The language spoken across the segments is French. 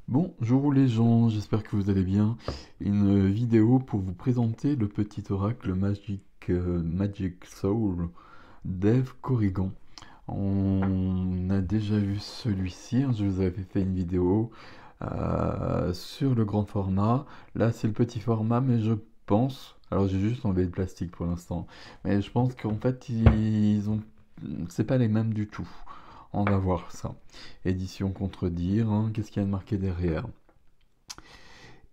Bonjour les gens, j'espère que vous allez bien. Une vidéo pour vous présenter le petit oracle Magic Soul d'Eve Corrigan. On a déjà vu celui-ci, hein, je vous avais fait une vidéo sur le grand format. Là c'est le petit format, mais je pense, alors j'ai juste enlevé le plastique pour l'instant, mais je pense qu'en fait c'est pas les mêmes du tout. On va voir ça. Édition contredire, hein, qu'est-ce qu'il y a de marqué derrière?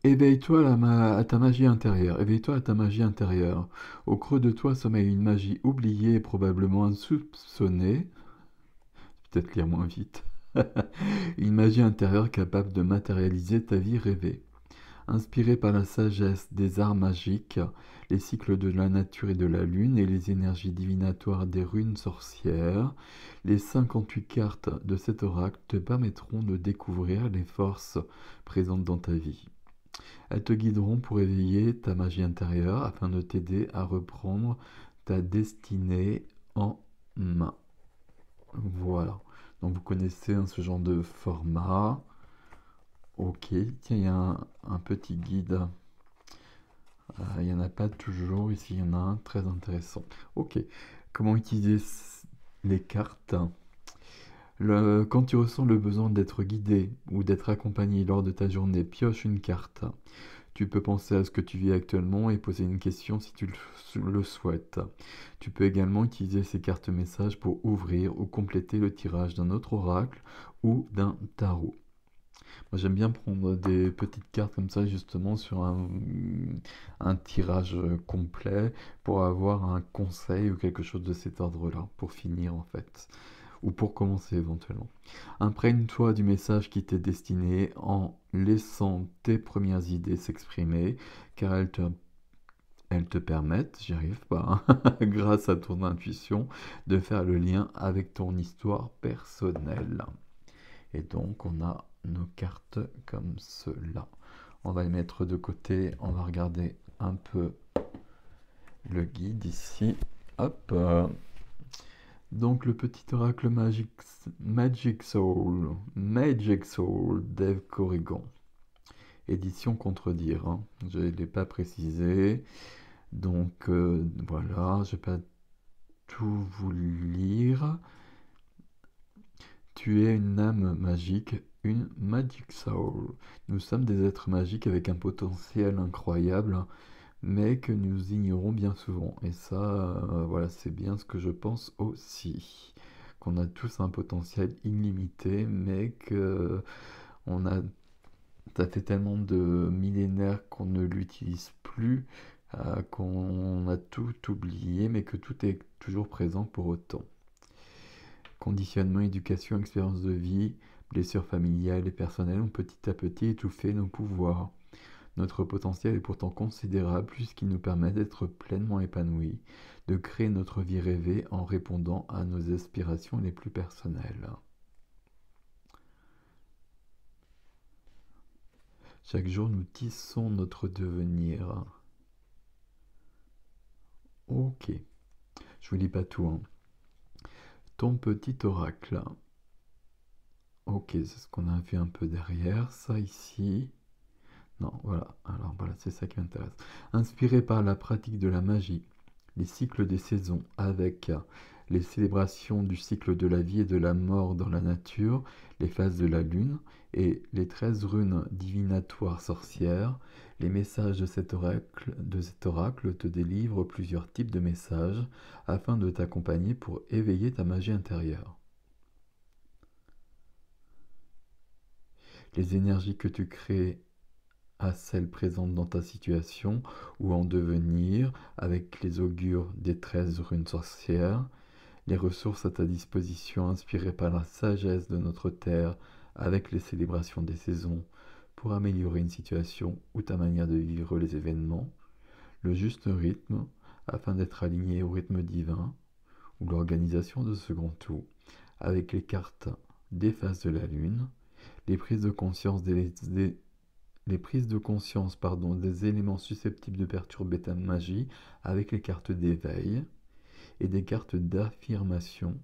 Éveille-toi à ta magie intérieure, éveille-toi à ta magie intérieure. Au creux de toi sommeille une magie oubliée et probablement insoupçonnée. Peut-être lire moins vite. Une magie intérieure capable de matérialiser ta vie rêvée. Inspirée par la sagesse des arts magiques, les cycles de la nature et de la lune et les énergies divinatoires des runes sorcières, les 58 cartes de cet oracle te permettront de découvrir les forces présentes dans ta vie. Elles te guideront pour éveiller ta magie intérieure afin de t'aider à reprendre ta destinée en main. Voilà. Donc vous connaissez hein, ce genre de format. Ok, tiens, il y a un petit guide. Il n'y en a pas toujours, ici il y en a un très intéressant. Ok, comment utiliser les cartes? Quand tu ressens le besoin d'être guidé ou d'être accompagné lors de ta journée, pioche une carte. Tu peux penser à ce que tu vis actuellement et poser une question si tu le souhaites. Tu peux également utiliser ces cartes messages pour ouvrir ou compléter le tirage d'un autre oracle ou d'un tarot. Moi j'aime bien prendre des petites cartes comme ça justement sur un tirage complet pour avoir un conseil ou quelque chose de cet ordre-là, pour finir en fait, ou pour commencer éventuellement. Imprègne-toi du message qui t'est destiné en laissant tes premières idées s'exprimer, car elles te permettent, j'y arrive pas, hein, grâce à ton intuition, de faire le lien avec ton histoire personnelle. Et donc on a nos cartes comme cela. On va les mettre de côté, on va regarder un peu le guide ici. Hop. Donc le petit oracle Magic Soul, d'Eve Corrigan. Édition contredire, hein. Je ne l'ai pas précisé. Donc voilà, je ne vais pas tout vous lire. Tu es une âme magique, une Magic Soul. Nous sommes des êtres magiques avec un potentiel incroyable, mais que nous ignorons bien souvent. Et ça, voilà, c'est bien ce que je pense aussi. Qu'on a tous un potentiel illimité, mais que on a, ça fait tellement de millénaires qu'on ne l'utilise plus, qu'on a tout oublié, mais que tout est toujours présent pour autant. Conditionnement, éducation, expérience de vie, blessures familiales et personnelles ont petit à petit étouffé nos pouvoirs. Notre potentiel est pourtant considérable puisqu'il nous permet d'être pleinement épanouis, de créer notre vie rêvée en répondant à nos aspirations les plus personnelles. Chaque jour, nous tissons notre devenir. Ok, je vous lis pas tout, hein. Ton petit oracle. Ok, c'est ce qu'on a vu un peu derrière, ça ici. Non, voilà, alors voilà, c'est ça qui m'intéresse. Inspiré par la pratique de la magie, les cycles des saisons avec les célébrations du cycle de la vie et de la mort dans la nature, les phases de la lune et les 13 runes divinatoires sorcières, les messages de cet oracle te délivrent plusieurs types de messages afin de t'accompagner pour éveiller ta magie intérieure. Les énergies que tu crées à celles présentes dans ta situation ou en devenir avec les augures des 13 runes sorcières, les ressources à ta disposition inspirées par la sagesse de notre terre avec les célébrations des saisons pour améliorer une situation ou ta manière de vivre les événements, le juste rythme afin d'être aligné au rythme divin ou l'organisation de second tour avec les cartes des phases de la lune, les prises de conscience les prises de conscience des éléments susceptibles de perturber ta magie avec les cartes d'éveil et des cartes d'affirmation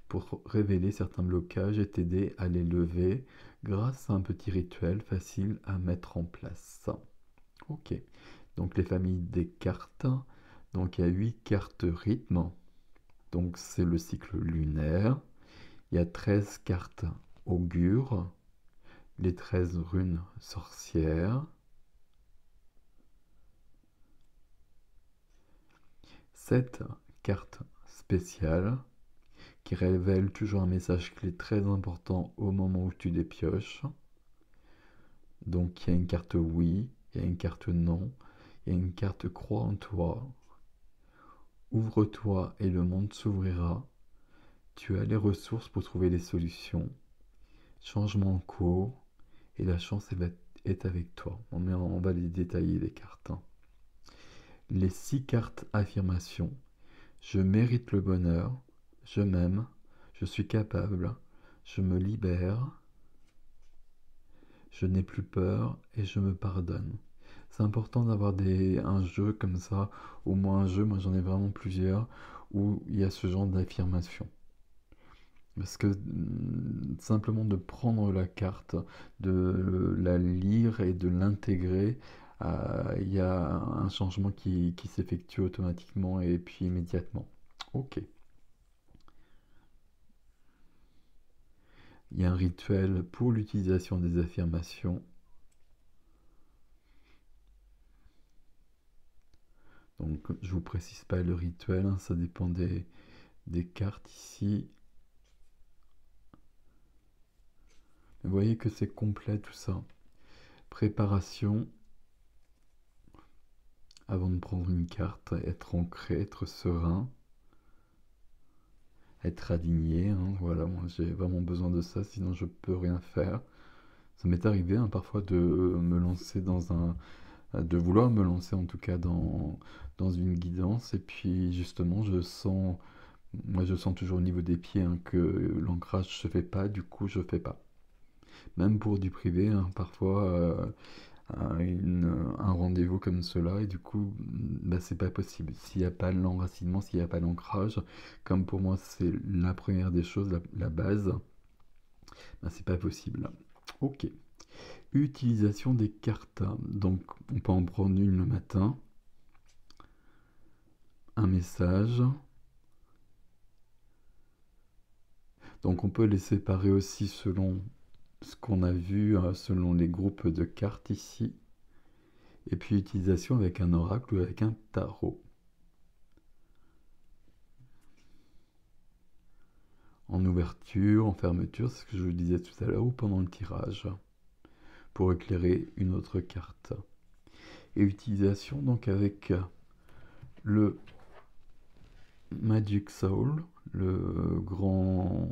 pour révéler certains blocages et t'aider à les lever grâce à un petit rituel facile à mettre en place. Ok, donc les familles des cartes. Donc il y a 8 cartes rythme, donc c'est le cycle lunaire. Il y a 13 cartes augures, les 13 runes sorcières. 7 cartes spéciales qui révèlent toujours un message clé très important au moment où tu les pioches. Donc il y a une carte oui, il y a une carte non, il y a une carte crois en toi. Ouvre-toi et le monde s'ouvrira. Tu as les ressources pour trouver les solutions. Changement en cours et la chance est avec toi. On va les détailler les cartes. Les 6 cartes affirmations. Je mérite le bonheur, je m'aime, je suis capable, je me libère, je n'ai plus peur et je me pardonne. C'est important d'avoir un jeu comme ça, au moins un jeu, moi j'en ai vraiment plusieurs, où il y a ce genre d'affirmation. Parce que simplement de prendre la carte, de la lire et de l'intégrer, il y a un changement qui s'effectue automatiquement et puis immédiatement. Ok. Il y a un rituel pour l'utilisation des affirmations. Donc je vous précise pas le rituel, hein, ça dépend des cartes ici. Vous voyez que c'est complet tout ça. Préparation avant de prendre une carte, être ancré, être serein, être aligné. Hein, voilà, moi j'ai vraiment besoin de ça, sinon je peux rien faire. Ça m'est arrivé hein, parfois de me lancer de vouloir me lancer en tout cas dans une guidance, et puis justement moi je sens toujours au niveau des pieds hein, que l'ancrage se fait pas, du coup je fais pas. Même pour du privé, hein, parfois un rendez-vous comme cela, et du coup bah, c'est pas possible. S'il n'y a pas l'enracinement, s'il n'y a pas l'ancrage, comme pour moi c'est la première des choses, la base, bah, c'est pas possible. Ok. Utilisation des cartes. Donc on peut en prendre une le matin, un message. Donc on peut les séparer aussi selon ce qu'on a vu, selon les groupes de cartes ici. Et puis utilisation avec un oracle ou avec un tarot. En ouverture, en fermeture, c'est ce que je vous disais tout à l'heure, ou pendant le tirage, pour éclairer une autre carte. Et utilisation donc avec le Magic Soul, le grand,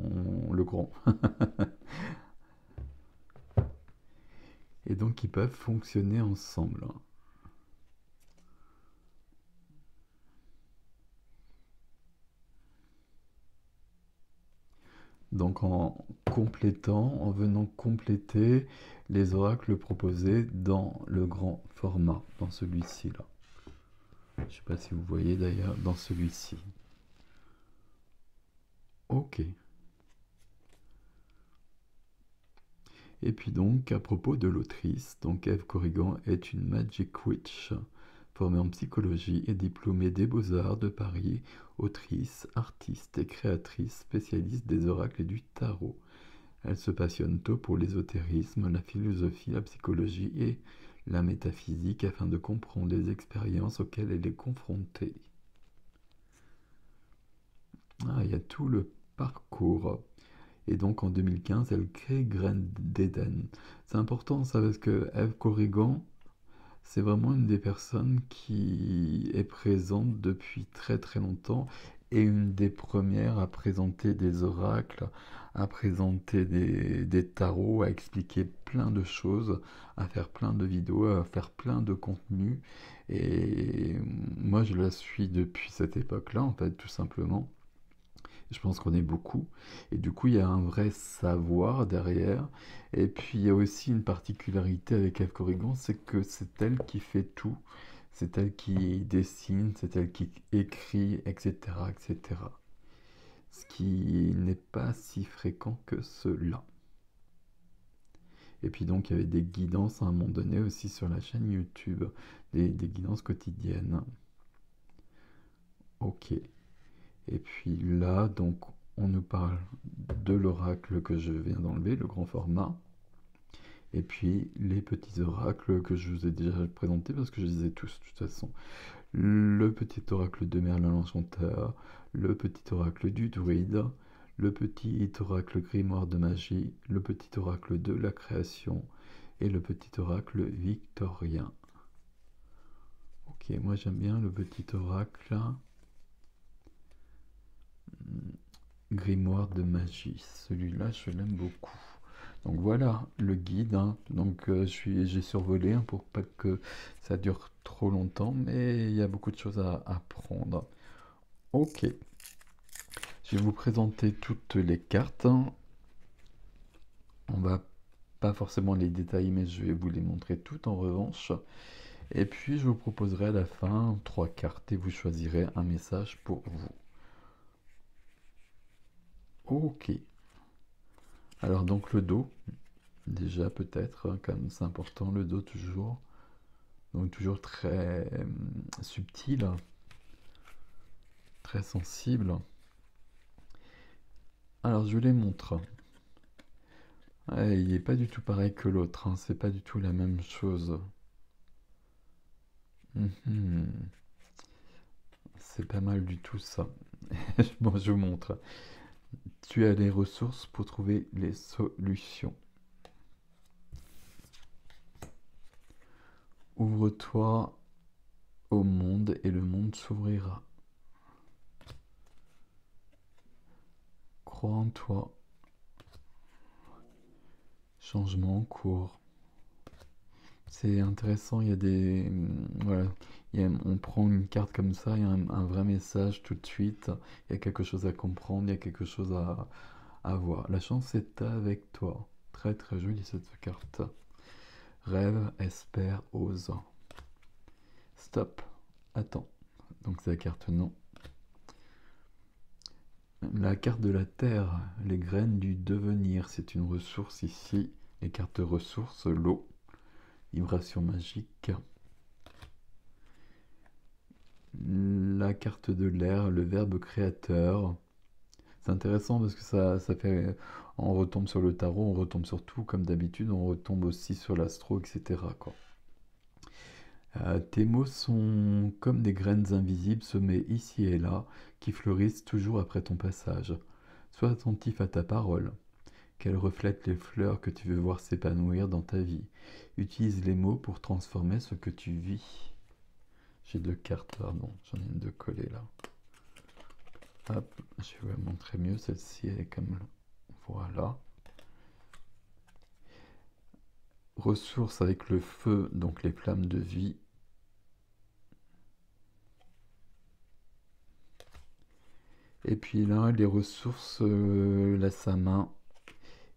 et donc ils peuvent fonctionner ensemble. Donc en en venant compléter les oracles proposés dans le grand format, dans celui-ci là. Je ne sais pas si vous voyez d'ailleurs dans celui-ci. Ok. Et puis donc à propos de l'autrice, donc Ève Corrigan est une Magic Witch, formée en psychologie et diplômée des Beaux-Arts de Paris, autrice, artiste et créatrice, spécialiste des oracles et du tarot. Elle se passionne tôt pour l'ésotérisme, la philosophie, la psychologie et la métaphysique afin de comprendre les expériences auxquelles elle est confrontée. Ah, il y a tout le parcours. Et donc en 2015, elle crée Graines d'Éden. C'est important ça parce que Ève Corrigan, c'est vraiment une des personnes qui est présente depuis très très longtemps et une des premières à présenter des oracles, à présenter des tarots, à expliquer plein de choses, à faire plein de vidéos, à faire plein de contenus. Et moi je la suis depuis cette époque-là en fait tout simplement. Je pense qu'on est beaucoup. Et du coup, il y a un vrai savoir derrière. Et puis, il y a aussi une particularité avec Ève Corrigan, c'est que c'est elle qui fait tout. C'est elle qui dessine, c'est elle qui écrit, etc., etc. Ce qui n'est pas si fréquent que cela. Et puis donc, il y avait des guidances à un moment donné aussi sur la chaîne YouTube, des guidances quotidiennes. Ok. Et puis là, donc, on nous parle de l'oracle que je viens d'enlever, le grand format. Et puis les petits oracles que je vous ai déjà présentés parce que je les ai tous de toute façon. Le petit oracle de Merlin l'Enchanteur, le petit oracle du druide, le petit oracle grimoire de magie, le petit oracle de la création et le petit oracle victorien. Ok, moi j'aime bien le petit oracle grimoire de magie. Celui-là, je l'aime beaucoup. Donc voilà le guide. Hein. Donc j'ai survolé hein, pour pas que ça dure trop longtemps, mais il y a beaucoup de choses à apprendre. Ok. Je vais vous présenter toutes les cartes. On va pas forcément les détailler, mais je vais vous les montrer toutes en revanche. Et puis je vous proposerai à la fin 3 cartes et vous choisirez un message pour vous. Ok. Alors donc le dos, déjà peut-être, hein, comme c'est important, le dos toujours. Donc toujours très subtil, très sensible. Alors je les montre. Ouais, il n'est pas du tout pareil que l'autre, hein, c'est pas du tout la même chose. C'est pas mal du tout ça. Bon, je vous montre. Tu as les ressources pour trouver les solutions. Ouvre-toi au monde et le monde s'ouvrira. Crois en toi. Changement en cours. C'est intéressant, il y a des... Voilà, on prend une carte comme ça, il y a un vrai message tout de suite, il y a quelque chose à comprendre, il y a quelque chose à voir. La chance est avec toi. Très très jolie cette carte. Rêve, espère, ose. Stop. Attends. Donc c'est la carte non. La carte de la terre, les graines du devenir, c'est une ressource ici. Les cartes ressources, l'eau, vibration magique. La carte de l'air, le verbe créateur. C'est intéressant parce que ça fait... On retombe sur le tarot, on retombe sur tout comme d'habitude, on retombe aussi sur l'astro, etc. quoi. Tes mots sont comme des graines invisibles semées ici et là, qui fleurissent toujours après ton passage. Sois attentif à ta parole, qu'elle reflète les fleurs que tu veux voir s'épanouir dans ta vie. Utilise les mots pour transformer ce que tu vis. J'ai 2 cartes, pardon, j'en ai une de collée là. Hop, je vais vous montrer mieux, celle-ci elle est comme... Voilà. Ressources avec le feu, donc les flammes de vie. Et puis là, les ressources, la sa main,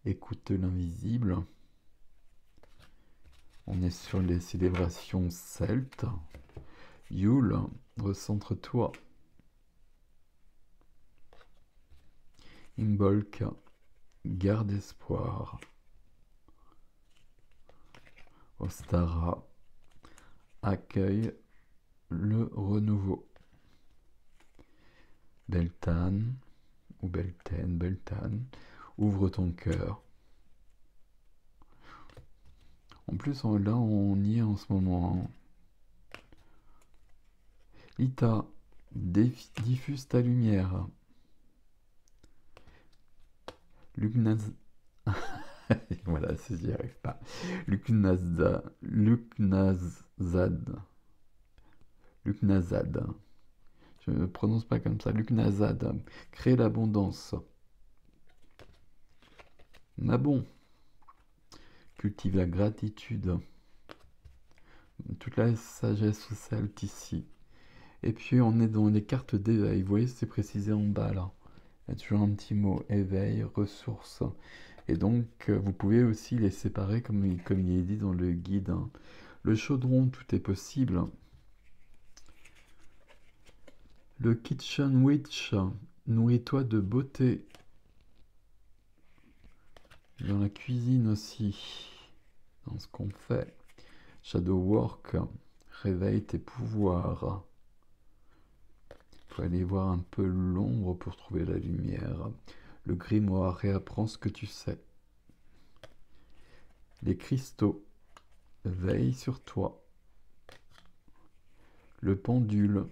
écoute l'invisible. On est sur les célébrations celtes. Yule, recentre-toi. Imbolc, garde espoir. Ostara, accueille le renouveau. Beltane, ou Beltane, ouvre ton cœur. En plus, là, on y est en ce moment. Lita, diffuse ta lumière. Lugnaz... voilà, j'y arrive pas. Luknazad. Je ne prononce pas comme ça. Luknazad. Crée l'abondance. Mabon. Cultive la gratitude. Toute la sagesse celte ici. Et puis on est dans les cartes d'éveil. Vous voyez, c'est précisé en bas là. Il y a toujours un petit mot éveil, ressources. Et donc vous pouvez aussi les séparer comme il est dit dans le guide. Hein. Le chaudron, tout est possible. Le Kitchen Witch, nourris-toi de beauté. Dans la cuisine aussi. dans ce qu'on fait. Shadow Work, réveille tes pouvoirs. Il faut aller voir un peu l'ombre pour trouver la lumière. Le grimoire, réapprends ce que tu sais. Les cristaux, veille sur toi. Le pendule,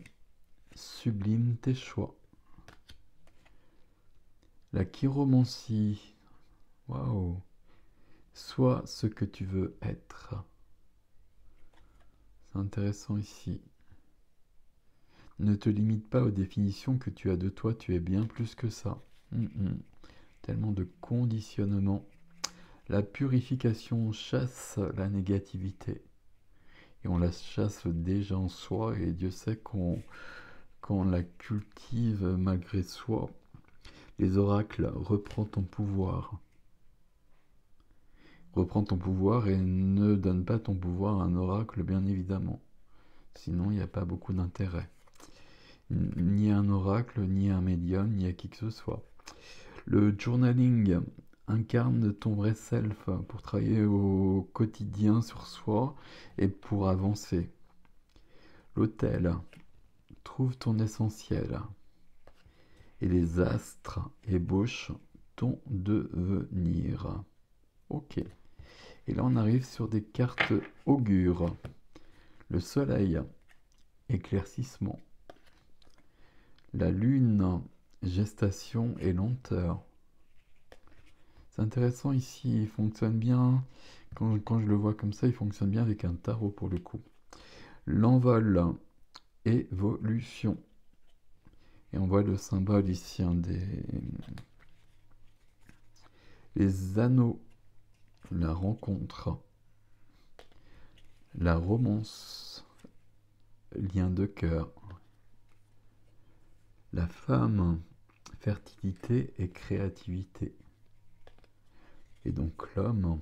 sublime tes choix. La chiromancie, waouh, sois ce que tu veux être. C'est intéressant ici. Ne te limite pas aux définitions que tu as de toi, tu es bien plus que ça. Tellement de conditionnement. La purification chasse la négativité. Et on la chasse déjà en soi, et Dieu sait qu'on la cultive malgré soi. Les oracles, reprends ton pouvoir. Reprends ton pouvoir et ne donne pas ton pouvoir à un oracle, bien évidemment. Sinon, il n'y a pas beaucoup d'intérêt. Ni un oracle, ni un médium, ni à qui que ce soit. Le journaling incarne ton vrai self pour travailler au quotidien sur soi et pour avancer. L'autel, trouve ton essentiel. Et les astres ébauchent ton devenir. Ok. Et là, on arrive sur des cartes augures. Le soleil, éclaircissement. La lune, gestation et lenteur. C'est intéressant ici, il fonctionne bien. Quand je le vois comme ça, il fonctionne bien avec un tarot pour le coup. L'envol, évolution. Et on voit le symbole ici, les anneaux, la rencontre, la romance, lien de cœur, la femme, fertilité et créativité. Et donc l'homme,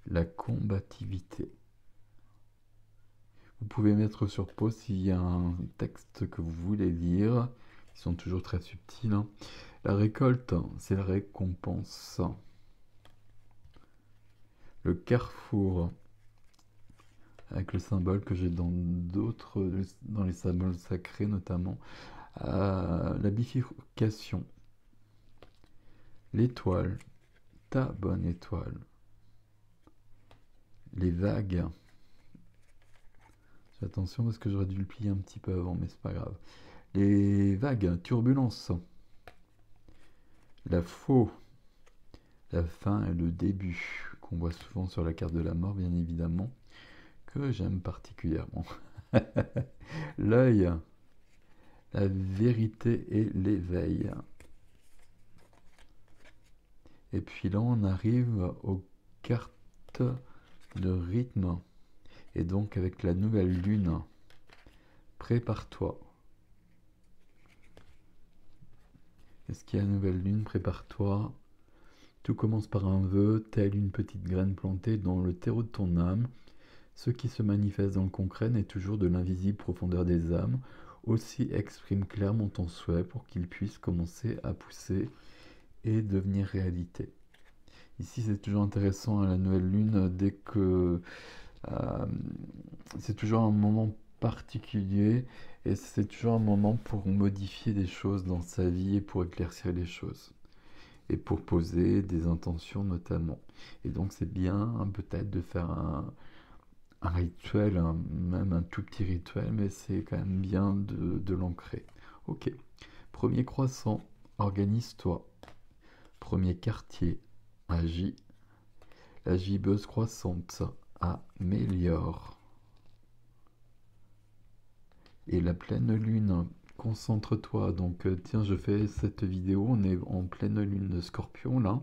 la combativité. Vous pouvez mettre sur pause s'il y a un texte que vous voulez lire. Ils sont toujours très subtils. La récolte, c'est la récompense. Le carrefour, avec le symbole que j'ai dans les symboles sacrés notamment. La bifurcation. L'étoile, ta bonne étoile. Les vagues. Fais attention parce que j'aurais dû le plier un petit peu avant, mais c'est pas grave. Les vagues, turbulence. La faux, la fin et le début, qu'on voit souvent sur la carte de la mort, bien évidemment, que j'aime particulièrement. L'œil, la vérité et l'éveil. Et puis là, on arrive aux cartes de rythme. Et donc, avec la nouvelle lune, prépare-toi. Est-ce qu'il y a la nouvelle lune? Prépare-toi. Tout commence par un vœu, telle une petite graine plantée dans le terreau de ton âme. Ce qui se manifeste dans le concret n'est toujours de l'invisible profondeur des âmes. Aussi exprime clairement ton souhait pour qu'il puisse commencer à pousser et devenir réalité. Ici, c'est toujours intéressant à la nouvelle lune, dès que c'est toujours un moment particulier et c'est toujours un moment pour modifier des choses dans sa vie et pour éclaircir les choses et pour poser des intentions notamment. Et donc c'est bien peut-être de faire un rituel, même un tout petit rituel, mais c'est quand même bien de l'ancrer. Ok, premier croissant, organise-toi. Premier quartier, agis. La gibbeuse croissante, améliore. Et la pleine lune, concentre-toi. Donc tiens, je fais cette vidéo, on est en pleine lune de Scorpion là.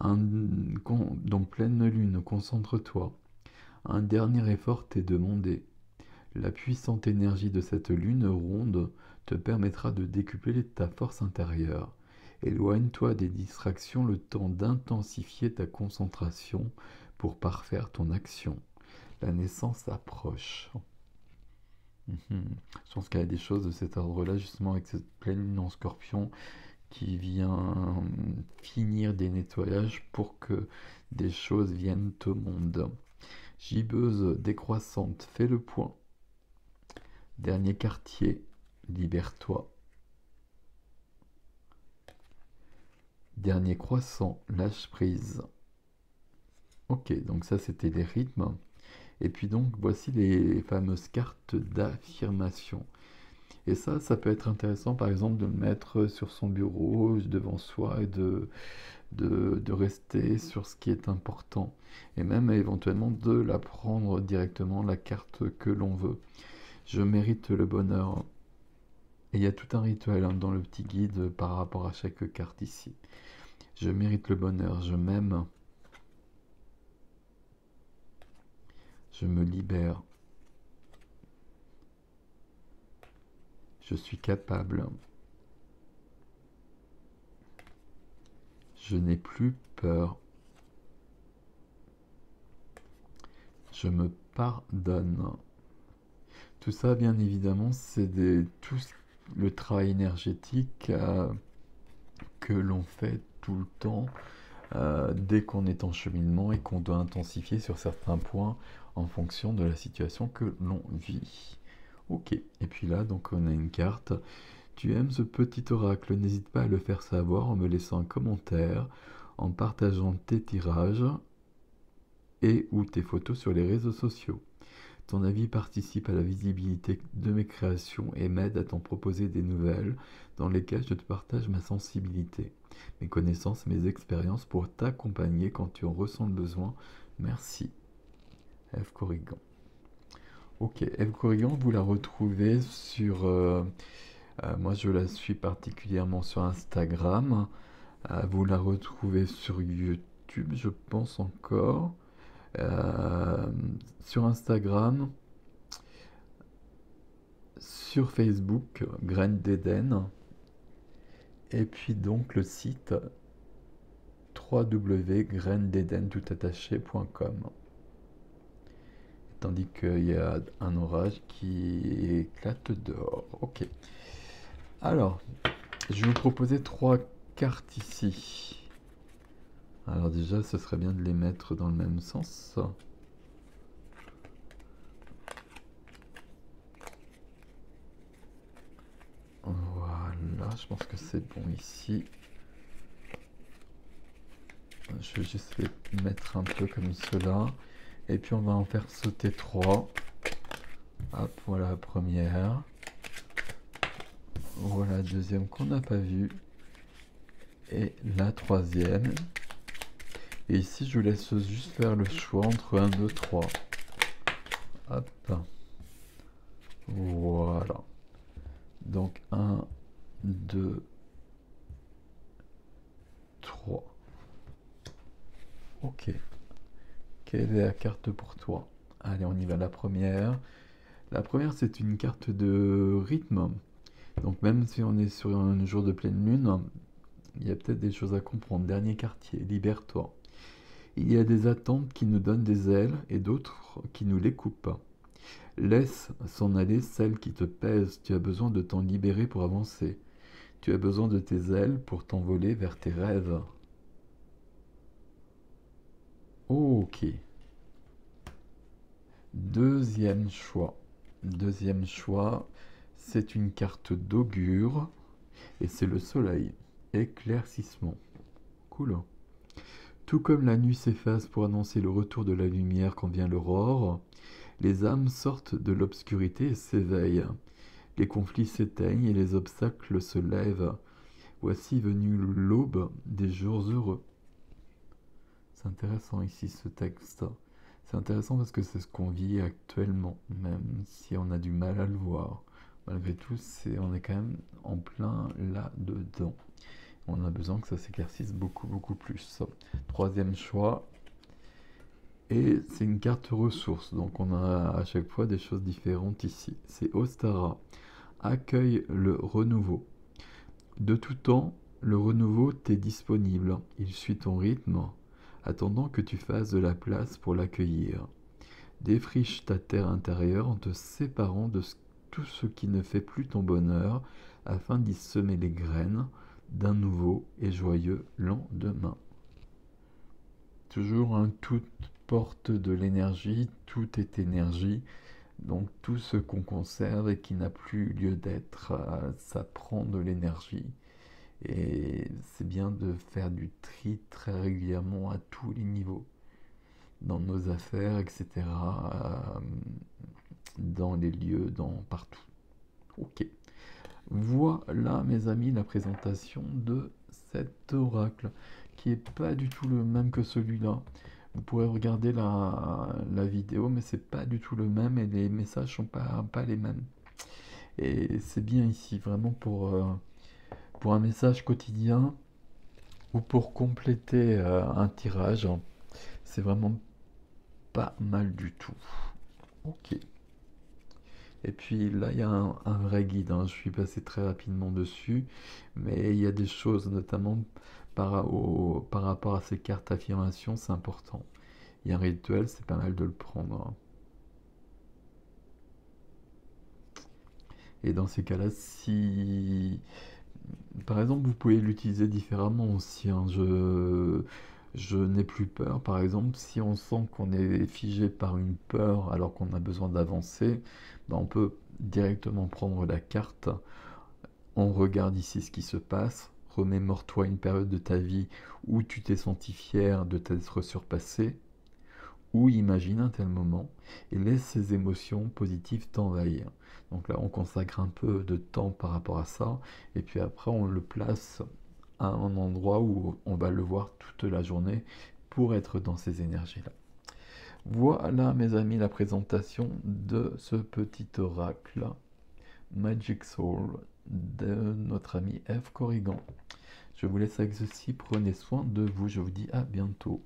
Donc pleine lune, concentre-toi. Un dernier effort t'est demandé. La puissante énergie de cette lune ronde te permettra de décupler ta force intérieure. Éloigne-toi des distractions le temps d'intensifier ta concentration pour parfaire ton action. La naissance approche. Je pense qu'il y a des choses de cet ordre-là, justement avec cette pleine lune en Scorpion, qui vient finir des nettoyages pour que des choses viennent au monde. Gibbeuse décroissante, fais le point. Dernier quartier, libère-toi. Dernier croissant, lâche prise. Ok, donc ça c'était les rythmes. Et puis donc voici les fameuses cartes d'affirmation. Et ça peut être intéressant par exemple de le mettre sur son bureau, devant soi, et de rester sur ce qui est important. Et même éventuellement de la prendre directement, la carte que l'on veut. Je mérite le bonheur. Et il y a tout un rituel dans le petit guide par rapport à chaque carte ici. Je mérite le bonheur, je m'aime, je me libère, je suis capable, je n'ai plus peur, je me pardonne. Tout ça, bien évidemment, c'est tout le travail énergétique que l'on fait tout le temps dès qu'on est en cheminement et qu'on doit intensifier sur certains points en fonction de la situation que l'on vit. Ok, et puis là, donc on a une carte. Tu aimes ce petit oracle, n'hésite pas à le faire savoir en me laissant un commentaire, en partageant tes tirages et ou tes photos sur les réseaux sociaux. Ton avis participe à la visibilité de mes créations et m'aide à t'en proposer des nouvelles dans lesquelles je te partage ma sensibilité, mes connaissances, mes expériences pour t'accompagner quand tu en ressens le besoin. Merci. F. Corrigan. Ok, F. Corrigan, vous la retrouvez sur... moi, je la suis particulièrement sur Instagram. Vous la retrouvez sur YouTube, je pense encore. Sur Instagram, sur Facebook, Graines d'Éden, et puis donc le site www.grainededen.com. Tandis qu'il y a un orage qui éclate dehors. Ok. Alors, je vais vous proposer 3 cartes ici. Alors déjà, ce serait bien de les mettre dans le même sens. Voilà, je pense que c'est bon ici. Je vais juste les mettre un peu comme cela. Et puis on va en faire sauter 3. Hop, voilà la première. Voilà la deuxième qu'on n'a pas vue. Et la troisième. Et ici, je vous laisse juste faire le choix entre 1, 2, 3. Hop. Voilà. Donc 1, 2, 3. Ok. Quelle est la carte pour toi? Allez, on y va. La première. La première, c'est une carte de rythme. Donc même si on est sur un jour de pleine lune, il y a peut-être des choses à comprendre. Dernier quartier, libère-toi. Il y a des attentes qui nous donnent des ailes et d'autres qui nous les coupent. Laisse s'en aller celles qui te pèsent. Tu as besoin de t'en libérer pour avancer. Tu as besoin de tes ailes pour t'envoler vers tes rêves. Ok. Deuxième choix. Deuxième choix, c'est une carte d'augure et c'est le soleil. Éclaircissement. Cool. Tout comme la nuit s'efface pour annoncer le retour de la lumière quand vient l'aurore, les âmes sortent de l'obscurité et s'éveillent. Les conflits s'éteignent et les obstacles se lèvent. Voici venue l'aube des jours heureux. C'est intéressant ici ce texte. C'est intéressant parce que c'est ce qu'on vit actuellement, même si on a du mal à le voir. Malgré tout, on est quand même en plein là-dedans. On a besoin que ça s'éclaircisse beaucoup, beaucoup plus. Troisième choix. Et c'est une carte ressources, donc on a à chaque fois des choses différentes ici. C'est Ostara. Accueille le renouveau. De tout temps, le renouveau t'est disponible. Il suit ton rythme, attendant que tu fasses de la place pour l'accueillir. Défriche ta terre intérieure en te séparant de tout ce qui ne fait plus ton bonheur, afin d'y semer les graines d'un nouveau et joyeux lendemain. Toujours un tout porte de l'énergie, tout est énergie, donc tout ce qu'on conserve et qui n'a plus lieu d'être, ça prend de l'énergie. Et c'est bien de faire du tri très régulièrement à tous les niveaux, dans nos affaires, etc., dans les lieux, dans partout. Ok. Voilà, mes amis, la présentation de cet oracle, qui est pas du tout le même que celui-là. Vous pourrez regarder la vidéo, mais c'est pas du tout le même et les messages sont pas les mêmes. Et c'est bien ici, vraiment pour un message quotidien ou pour compléter un tirage. C'est vraiment pas mal du tout. Ok. Et puis là, il y a un vrai guide, hein. Je suis passé très rapidement dessus, mais il y a des choses, notamment par rapport à ces cartes affirmation, c'est important. Il y a un rituel, c'est pas mal de le prendre, hein. Et dans ces cas-là, si... Par exemple, vous pouvez l'utiliser différemment aussi, hein. Je n'ai plus peur, par exemple, si on sent qu'on est figé par une peur alors qu'on a besoin d'avancer, ben on peut directement prendre la carte. On regarde ici ce qui se passe. Remémore-toi une période de ta vie où tu t'es senti fier de t'être surpassé, ou imagine un tel moment et laisse ces émotions positives t'envahir. Donc là, on consacre un peu de temps par rapport à ça, et puis après, on le place à un endroit où on va le voir toute la journée pour être dans ces énergies-là. Voilà, mes amis, la présentation de ce petit oracle Magic Soul de notre ami F. Corrigan. Je vous laisse avec ceci, prenez soin de vous, je vous dis à bientôt.